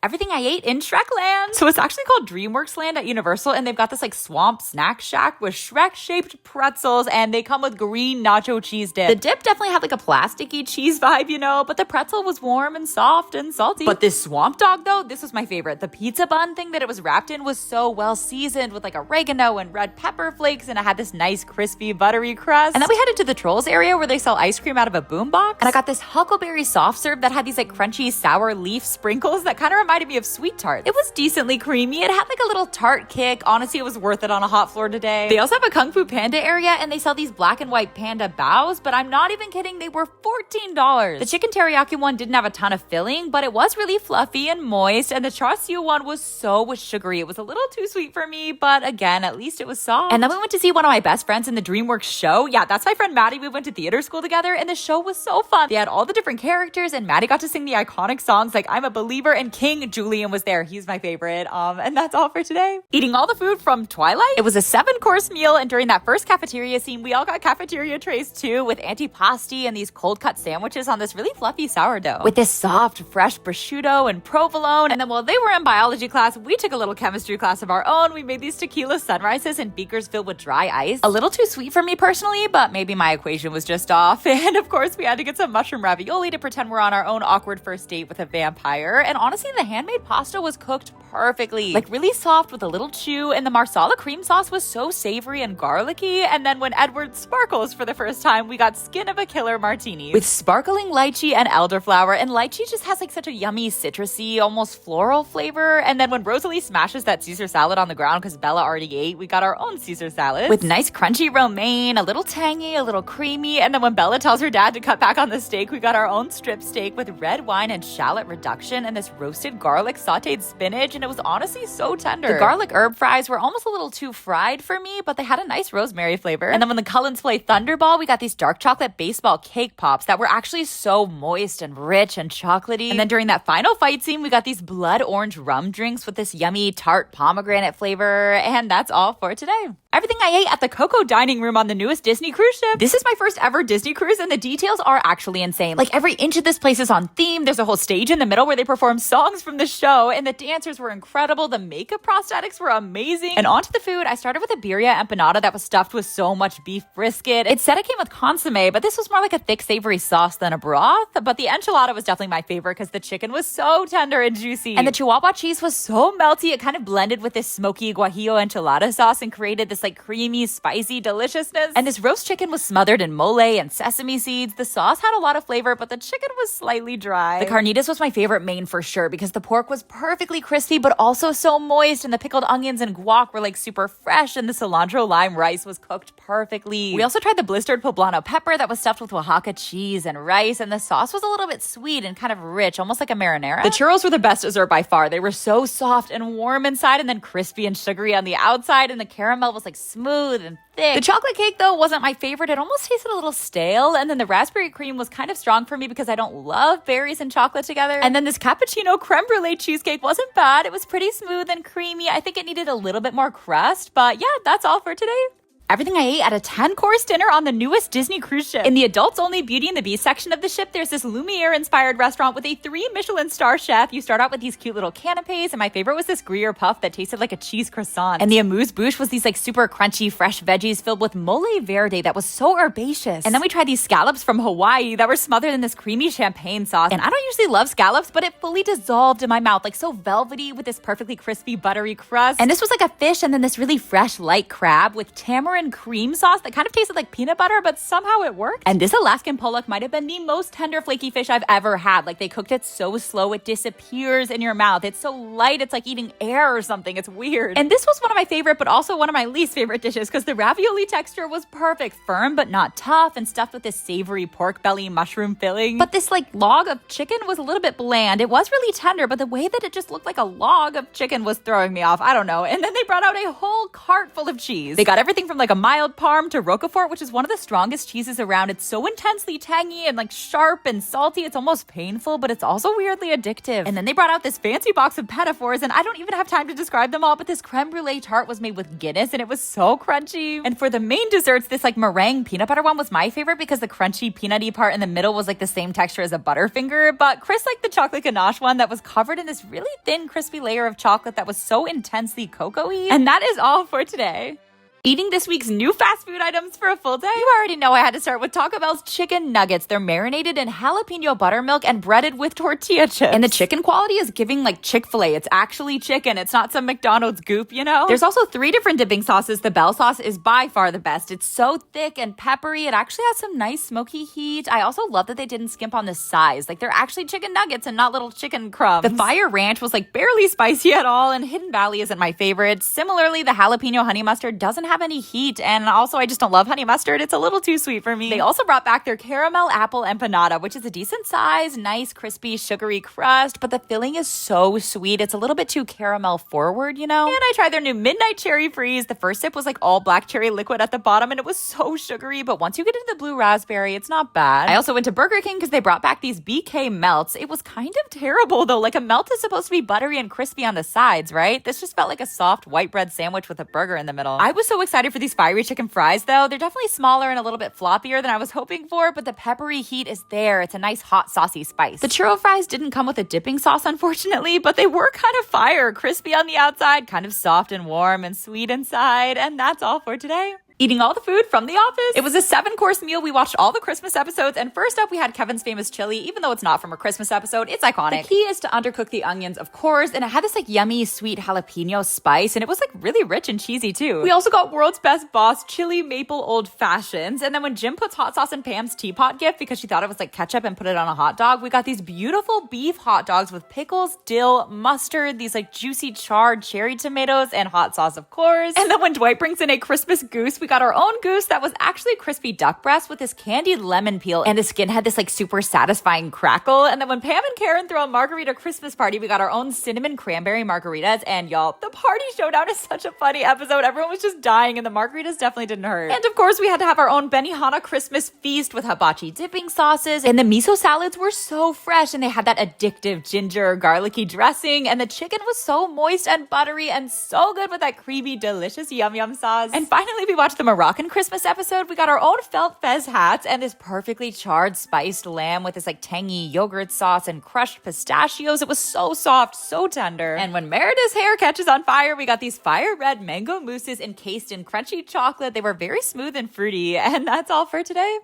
everything I ate in Shrekland. So it's actually called DreamWorks Land at Universal, and they've got this like swamp snack shack with Shrek-shaped pretzels, and they come with green nacho cheese dip. The dip definitely had like a plasticky cheese vibe, you know, but the pretzel was warm and soft and salty. But this swamp dog though, this was my favorite. The pizza bun thing that it was wrapped in was so well seasoned with like oregano and red pepper flakes, and it had this nice crispy buttery crust. And then we headed to the Trolls area where they sell ice cream out of a boombox, and I got this huckleberry soft serve that had these like crunchy sour leaf sprinkles that kind of reminded me of sweet tart. It was decently creamy. It had like a little tart kick. Honestly, it was worth it on a hot floor today. They also have a Kung Fu Panda area, and they sell these black and white panda baos, but I'm not even kidding, they were $14. The chicken teriyaki one didn't have a ton of filling, but it was really fluffy and moist, and the char siu one was so sugary. It was a little too sweet for me, but again, at least it was soft. And then we went to see one of my best friends in the DreamWorks show. Yeah, that's my friend Maddie. We went to theater school together, and the show was so fun. They had all the different characters, and Maddie got to sing the iconic songs like I'm a Believer, and King Julian was there. He's my favorite. And that's all for today. Eating all the food from Twilight. It was a 7-course meal, and during that first cafeteria scene, we all got cafeteria trays too, with antipasti and these cold cut sandwiches on this really fluffy sourdough with this soft, fresh prosciutto and provolone. And then while they were in biology class, we took a little chemistry class of our own. We made these tequila sunrises in beakers filled with dry ice. A little too sweet for me personally, but maybe my equation was just off. And of course, we had to get some mushroom ravioli to pretend we're on our own awkward first date with a vampire. And honestly, the handmade pasta was cooked perfectly, like really soft with a little chew, and the marsala cream sauce was so savory and garlicky. And then when Edward sparkles for the first time, we got skin of a killer martini with sparkling lychee and elderflower, and lychee just has like such a yummy citrusy, almost floral flavor. And then when Rosalie smashes that Caesar salad on the ground because Bella already ate, we got our own Caesar salad with nice crunchy romaine, a little tangy, a little creamy. And then when Bella tells her dad to cut back on the steak, we got our own strip steak with red wine and shallot reduction and this roasted garlic sauteed spinach, and it was honestly so tender. The garlic herb fries were almost a little too fried for me, but they had a nice rosemary flavor. And then when the Cullens play Thunderball, we got these dark chocolate baseball cake pops that were actually so moist and rich and chocolatey. And then during that final fight scene, we got these blood orange rum drinks with this yummy tart pomegranate flavor. And that's all for today. Everything I ate at the Coco dining room on the newest Disney cruise ship. This is my first ever Disney cruise, and the details are actually insane. Like every inch of this place is on theme. There's a whole stage in the middle where they perform songs from the show, and the dancers were incredible. The makeup prosthetics were amazing. And onto the food, I started with a birria empanada that was stuffed with so much beef brisket. It said it came with consomme, but this was more like a thick savory sauce than a broth. But the enchilada was definitely my favorite because the chicken was so tender and juicy. And the Chihuahua cheese was so melty. It kind of blended with this smoky guajillo enchilada sauce and created this like creamy, spicy deliciousness. And this roast chicken was smothered in mole and sesame seeds. The sauce had a lot of flavor, but the chicken was slightly dry. The carnitas was my favorite main for sure because the pork was perfectly crispy, but also so moist, and the pickled onions and guac were like super fresh, and the cilantro lime rice was cooked perfectly. We also tried the blistered poblano pepper that was stuffed with Oaxaca cheese and rice, and the sauce was a little bit sweet and kind of rich, almost like a marinara. The churros were the best dessert by far. They were so soft and warm inside, and then crispy and sugary on the outside, and the caramel was like smooth and thick. The chocolate cake though wasn't my favorite. It almost tasted a little stale, and then the raspberry cream was kind of strong for me because I don't love berries and chocolate together. And then this cappuccino creme brulee cheesecake wasn't bad. It was pretty smooth and creamy. I think it needed a little bit more crust, but yeah, that's all for today. Everything I ate at a 10-course dinner on the newest Disney cruise ship. In the adults-only Beauty and the Beast section of the ship, there's this Lumiere-inspired restaurant with a 3 Michelin star chef. You start out with these cute little canapes, and my favorite was this Gruyere puff that tasted like a cheese croissant. And the amuse-bouche was these like super crunchy, fresh veggies filled with mole verde that was so herbaceous. And then we tried these scallops from Hawaii that were smothered in this creamy champagne sauce. And I don't usually love scallops, but it fully dissolved in my mouth, like so velvety with this perfectly crispy, buttery crust. And this was like a fish and then this really fresh, light crab with tamarind cream sauce that kind of tasted like peanut butter, but somehow it worked. And this Alaskan pollock might have been the most tender flaky fish I've ever had. Like they cooked it so slow it disappears in your mouth. It's so light, it's like eating air or something. It's weird. And this was one of my favorite, but also one of my least favorite dishes because the ravioli texture was perfect, firm but not tough, and stuffed with this savory pork belly mushroom filling. But this like log of chicken was a little bit bland. It was really tender, but the way that it just looked like a log of chicken was throwing me off. I don't know. And then they brought out a whole cart full of cheese. They got everything from like like a mild parm to Roquefort, which is one of the strongest cheeses around. It's so intensely tangy and like sharp and salty. It's almost painful, but it's also weirdly addictive. And then they brought out this fancy box of pinafores, and I don't even have time to describe them all, but this creme brulee tart was made with Guinness and it was so crunchy. And for the main desserts, this like meringue peanut butter one was my favorite because the crunchy peanutty part in the middle was like the same texture as a Butterfinger, but Chris liked the chocolate ganache one that was covered in this really thin crispy layer of chocolate that was so intensely cocoa-y. And that is all for today. Eating this week's new fast food items for a full day? You already know I had to start with Taco Bell's chicken nuggets. They're marinated in jalapeno buttermilk and breaded with tortilla chips. And the chicken quality is giving like Chick-fil-A. It's actually chicken. It's not some McDonald's goop, you know? There's also 3 different dipping sauces. The Bell sauce is by far the best. It's so thick and peppery. It actually has some nice smoky heat. I also love that they didn't skimp on the size. Like they're actually chicken nuggets and not little chicken crumbs. The Fire Ranch was like barely spicy at all, and Hidden Valley isn't my favorite. Similarly, the jalapeno honey mustard doesn't have any heat, and also I just don't love honey mustard. It's a little too sweet for me. They also brought back their caramel apple empanada, which is a decent size, nice, crispy, sugary crust, but the filling is so sweet. It's a little bit too caramel forward, you know? And I tried their new Midnight Cherry Freeze. The first sip was like all black cherry liquid at the bottom, and it was so sugary, but once you get into the blue raspberry, it's not bad. I also went to Burger King because they brought back these BK melts. It was kind of terrible though. Like a melt is supposed to be buttery and crispy on the sides, right? This just felt like a soft white bread sandwich with a burger in the middle. I was so excited for these fiery chicken fries though. They're definitely smaller and a little bit floppier than I was hoping for, but the peppery heat is there. It's a nice hot saucy spice. The churro fries didn't come with a dipping sauce unfortunately, but they were kind of fire, crispy on the outside, kind of soft and warm and sweet inside. And that's all for today. Eating all the food from The Office. It was a 7-course meal. We watched all the Christmas episodes, and first up we had Kevin's famous chili. Even though it's not from a Christmas episode, it's iconic. The key is to undercook the onions, of course, and it had this like yummy sweet jalapeno spice, and it was like really rich and cheesy too. We also got World's Best Boss chili maple old fashions, and then when Jim puts hot sauce in Pam's teapot gift because she thought it was like ketchup and put it on a hot dog, we got these beautiful beef hot dogs with pickles, dill, mustard, these like juicy charred cherry tomatoes, and hot sauce, of course. And then when Dwight brings in a Christmas goose, we got our own goose that was actually crispy duck breast with this candied lemon peel, and the skin had this like super satisfying crackle. And then when Pam and Karen throw a margarita Christmas party, we got our own cinnamon cranberry margaritas. And y'all, the party showdown is such a funny episode. Everyone was just dying, and the margaritas definitely didn't hurt. And of course, we had to have our own Benihana Christmas feast with hibachi dipping sauces, and the miso salads were so fresh, and they had that addictive ginger garlicky dressing, and the chicken was so moist and buttery and so good with that creamy, delicious yum yum sauce. And finally, we watched the Moroccan Christmas episode. We got our own felt fez hats and this perfectly charred spiced lamb with this like tangy yogurt sauce and crushed pistachios. It was so soft, so tender. And when Merida's hair catches on fire, we got these fire red mango mousses encased in crunchy chocolate. They were very smooth and fruity. And that's all for today.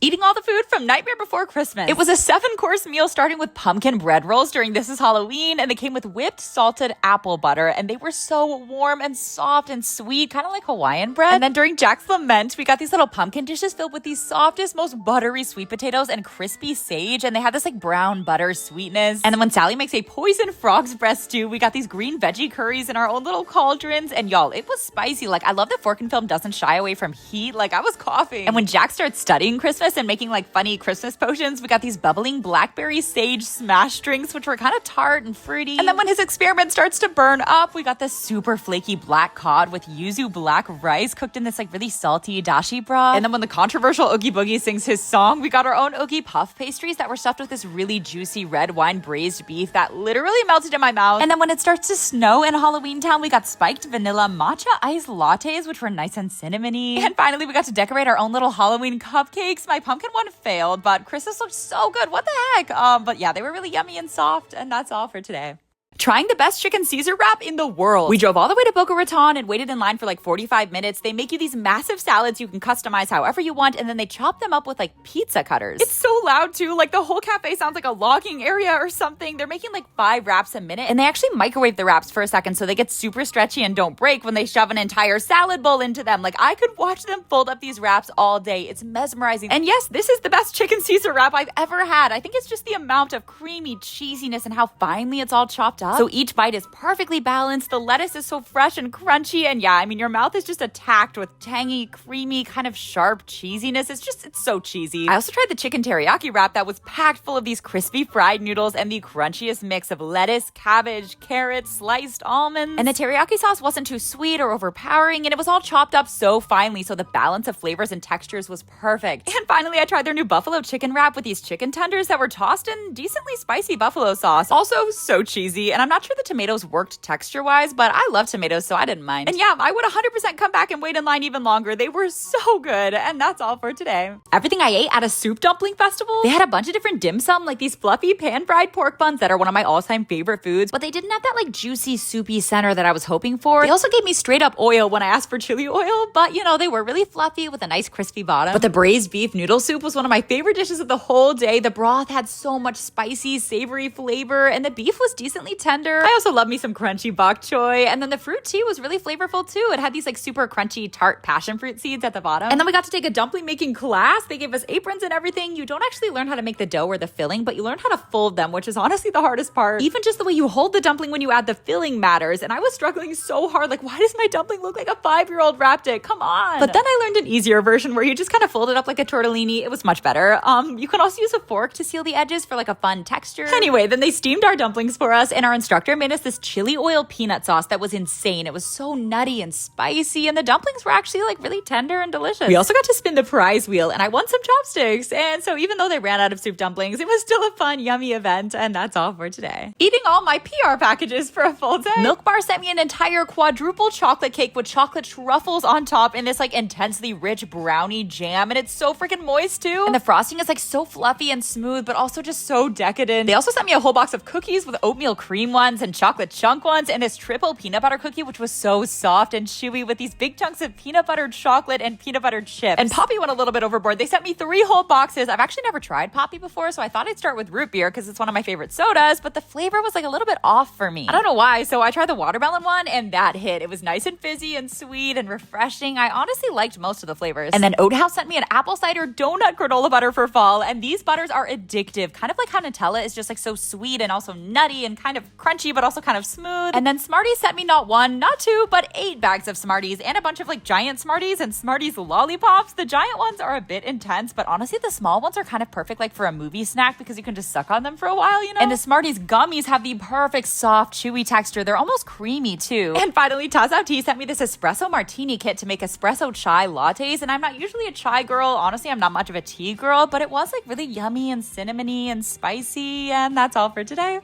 Eating all the food from Nightmare Before Christmas. It was a 7-course meal starting with pumpkin bread rolls during This Is Halloween, and they came with whipped salted apple butter, and they were so warm and soft and sweet, kind of like Hawaiian bread. And then during Jack's Lament, we got these little pumpkin dishes filled with these softest, most buttery sweet potatoes and crispy sage, and they had this like brown butter sweetness. And then when Sally makes a poison frog's breast stew, we got these green veggie curries in our own little cauldrons, and y'all, it was spicy. Like, I love that Fork and Film doesn't shy away from heat. Like, I was coughing. And when Jack starts studying Christmas and making like funny Christmas potions, we got these bubbling blackberry sage smash drinks, which were kind of tart and fruity. And then when his experiment starts to burn up, we got this super flaky black cod with yuzu black rice cooked in this like really salty dashi broth. And then when the controversial Oogie Boogie sings his song, we got our own Oogie puff pastries that were stuffed with this really juicy red wine braised beef that literally melted in my mouth. And then when it starts to snow in Halloween Town, we got spiked vanilla matcha iced lattes, which were nice and cinnamony. And finally, we got to decorate our own little Halloween cupcakes. My pumpkin one failed, but Christmas looked so good. What the heck? But yeah, they were really yummy and soft, and that's all for today. Trying the best chicken Caesar wrap in the world. We drove all the way to Boca Raton and waited in line for like 45 minutes. They make you these massive salads you can customize however you want, and then they chop them up with like pizza cutters. It's so loud too. Like the whole cafe sounds like a logging area or something. They're making like 5 wraps a minute, and they actually microwave the wraps for a second so they get super stretchy and don't break when they shove an entire salad bowl into them. Like I could watch them fold up these wraps all day. It's mesmerizing. And yes, this is the best chicken Caesar wrap I've ever had. I think it's just the amount of creamy cheesiness and how finely it's all chopped up. up. So each bite is perfectly balanced. The lettuce is so fresh and crunchy. And yeah, I mean, your mouth is just attacked with tangy, creamy, kind of sharp cheesiness. It's so cheesy. I also tried the chicken teriyaki wrap that was packed full of these crispy fried noodles and the crunchiest mix of lettuce, cabbage, carrots, sliced almonds. And the teriyaki sauce wasn't too sweet or overpowering, and it was all chopped up so finely, so the balance of flavors and textures was perfect. And finally, I tried their new buffalo chicken wrap with these chicken tenders that were tossed in decently spicy buffalo sauce. Also so cheesy, and I'm not sure the tomatoes worked texture-wise, but I love tomatoes, so I didn't mind. And yeah, I would 100% come back and wait in line even longer. They were so good, and that's all for today. Everything I ate at a soup dumpling festival, they had a bunch of different dim sum, like these fluffy pan-fried pork buns that are one of my all-time favorite foods, but they didn't have that like juicy, soupy center that I was hoping for. They also gave me straight up oil when I asked for chili oil, but you know, they were really fluffy with a nice crispy bottom. But the braised beef noodle soup was one of my favorite dishes of the whole day. The broth had so much spicy, savory flavor, and the beef was decently tender. I also love me some crunchy bok choy, and then the fruit tea was really flavorful too. It had these like super crunchy tart passion fruit seeds at the bottom. And then we got to take a dumpling making class. They gave us aprons and everything. You don't actually learn how to make the dough or the filling, but you learn how to fold them, which is honestly the hardest part. Even just the way you hold the dumpling when you add the filling matters, and I was struggling so hard. Like, why does my dumpling look like a 5-year-old wrapped it? Come on. But then I learned an easier version where you just kind of fold it up like a tortellini. It was much better. You can also use a fork to seal the edges for like a fun texture. Anyway, then they steamed our dumplings for us, and our instructor made us this chili oil peanut sauce that was insane. It was so nutty and spicy, and the dumplings were actually like really tender and delicious. We also got to spin the prize wheel, and I won some chopsticks. And so even though they ran out of soup dumplings, it was still a fun, yummy event, and that's all for today. Eating all my PR packages for a full day. Milk Bar sent me an entire quadruple chocolate cake with chocolate truffles on top in this like intensely rich brownie jam, and it's so freaking moist too. And the frosting is like so fluffy and smooth, but also just so decadent. They also sent me a whole box of cookies with oatmeal cream ones and chocolate chunk ones, and this triple peanut butter cookie, which was so soft and chewy with these big chunks of peanut butter chocolate and peanut butter chips. And Poppy went a little bit overboard. They sent me 3 whole boxes. I've actually never tried Poppy before, so I thought I'd start with root beer because it's one of my favorite sodas, but the flavor was like a little bit off for me. I don't know why, so I tried the watermelon one, and that hit. It was nice and fizzy and sweet and refreshing. I honestly liked most of the flavors. And then Oat House sent me an apple cider donut granola butter for fall, and these butters are addictive, kind of like how Nutella is just like so sweet and also nutty and kind of crunchy, but also kind of smooth. And then Smarties sent me not 1, not 2, but 8 bags of Smarties and a bunch of like giant Smarties and Smarties lollipops. The giant ones are a bit intense, but honestly, the small ones are kind of perfect like for a movie snack because you can just suck on them for a while, you know? And the Smarties gummies have the perfect soft, chewy texture. They're almost creamy too. And finally, Tazao Tea sent me this espresso martini kit to make espresso chai lattes, and I'm not usually a chai girl. Honestly, I'm not much of a tea girl, but it was like really yummy and cinnamony and spicy, and that's all for today.